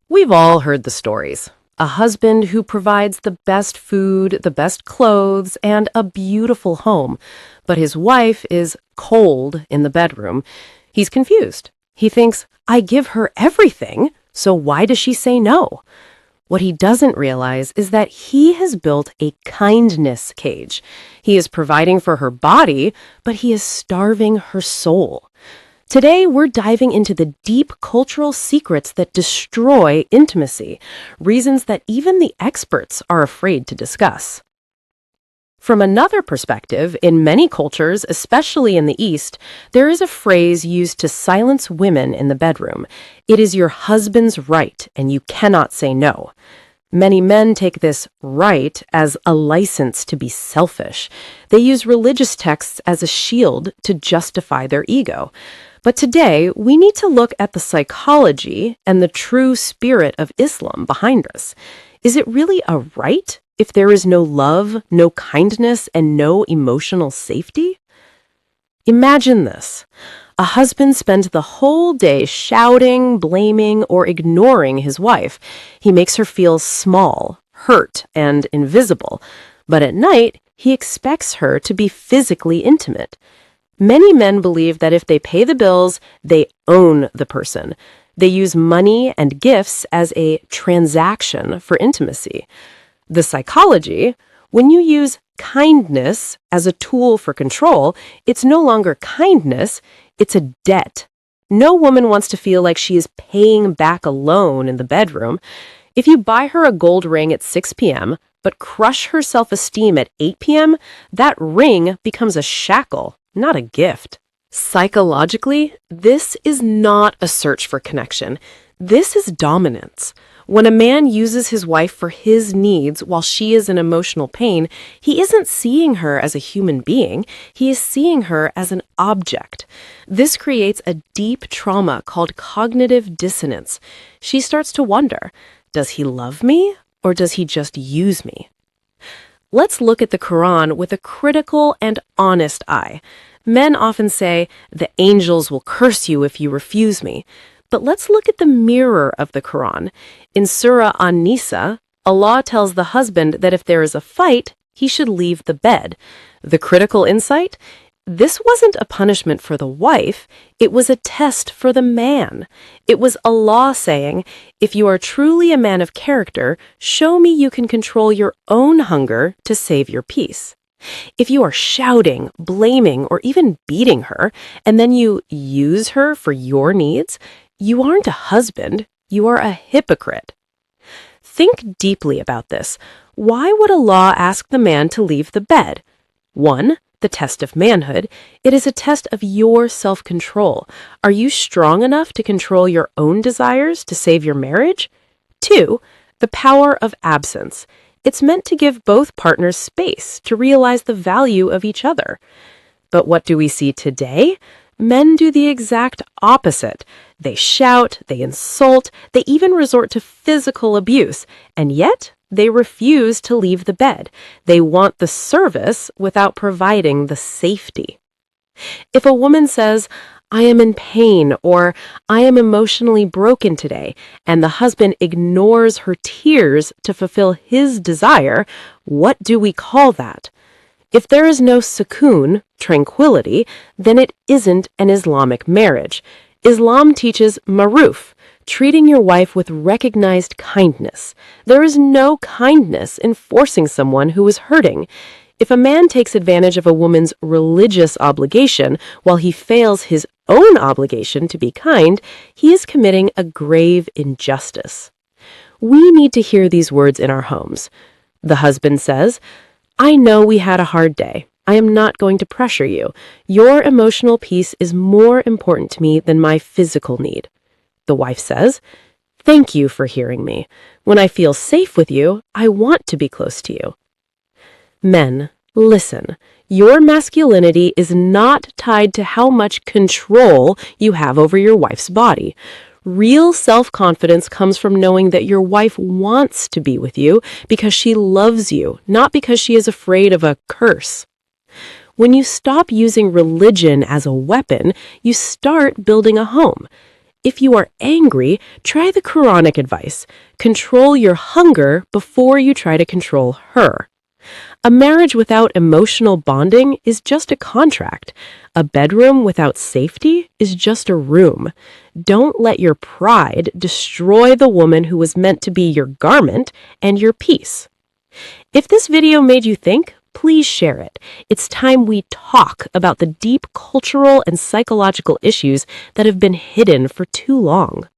We've all heard the stories. A husband who provides the best food, the best clothes, and a beautiful home, but his wife is cold in the bedroom. He's confused. He thinks, I give her everything, so why does she say no? What he doesn't realize is that he has built a kindness cage. He is providing for her body, but he is starving her soul. Today, we're diving into the deep cultural secrets that destroy intimacy, reasons that even the experts are afraid to discuss. From another perspective, in many cultures, especially in the East, there is a phrase used to silence women in the bedroom. It is your husband's right, and you cannot say no. Many men take this right as a license to be selfish. They use religious texts as a shield to justify their ego. But today, we need to look at the psychology and the true spirit of Islam behind us. Is it really a right if there is no love, no kindness, and no emotional safety? Imagine this. A husband spends the whole day shouting, blaming, or ignoring his wife. He makes her feel small, hurt, and invisible. But at night, he expects her to be physically intimate. Many men believe that if they pay the bills, they own the person. They use money and gifts as a transaction for intimacy. The psychology, when you use kindness as a tool for control, it's no longer kindness, it's a debt. No woman wants to feel like she is paying back a loan in the bedroom. If you buy her a gold ring at 6 p.m., but crush her self-esteem at 8 p.m., that ring becomes a shackle, not a gift. Psychologically, this is not a search for connection. This is dominance. When a man uses his wife for his needs while she is in emotional pain, he isn't seeing her as a human being. He is seeing her as an object. This creates a deep trauma called cognitive dissonance. She starts to wonder, does he love me or does he just use me? Let's look at the Quran with a critical and honest eye. Men often say, the angels will curse you if you refuse me. But let's look at the mirror of the Quran. In Surah An-Nisa, Allah tells the husband that if there is a fight, he should leave the bed. The critical insight? This wasn't a punishment for the wife, it was a test for the man. It was Allah saying, if you are truly a man of character, show me you can control your own hunger to save your peace. If you are shouting, blaming, or even beating her, and then you use her for your needs, you aren't a husband, you are a hypocrite. Think deeply about this. Why would Allah ask the man to leave the bed? 1. The test of manhood. It is a test of your self-control. Are you strong enough to control your own desires to save your marriage? 2. The power of absence. It's meant to give both partners space to realize the value of each other. But what do we see today? Men do the exact opposite. They shout, they insult, they even resort to physical abuse, and yet they refuse to leave the bed. They want the service without providing the safety. If a woman says, I am in pain, or I am emotionally broken today, and the husband ignores her tears to fulfill his desire, what do we call that? If there is no sukoon, tranquility, then it isn't an Islamic marriage. Islam teaches maruf, treating your wife with recognized kindness. There is no kindness in forcing someone who is hurting. If a man takes advantage of a woman's religious obligation while he fails his own obligation to be kind, he is committing a grave injustice. We need to hear these words in our homes. The husband says, I know we had a hard day. I am not going to pressure you. Your emotional peace is more important to me than my physical need. The wife says, thank you for hearing me. When I feel safe with you, I want to be close to you. Men, listen. Your masculinity is not tied to how much control you have over your wife's body. Real self-confidence comes from knowing that your wife wants to be with you because she loves you, not because she is afraid of a curse. When you stop using religion as a weapon, you start building a home. If you are angry, try the Quranic advice. Control your hunger before you try to control her. A marriage without emotional bonding is just a contract. A bedroom without safety is just a room. Don't let your pride destroy the woman who was meant to be your garment and your peace. If this video made you think, please share it. It's time we talk about the deep cultural and psychological issues that have been hidden for too long.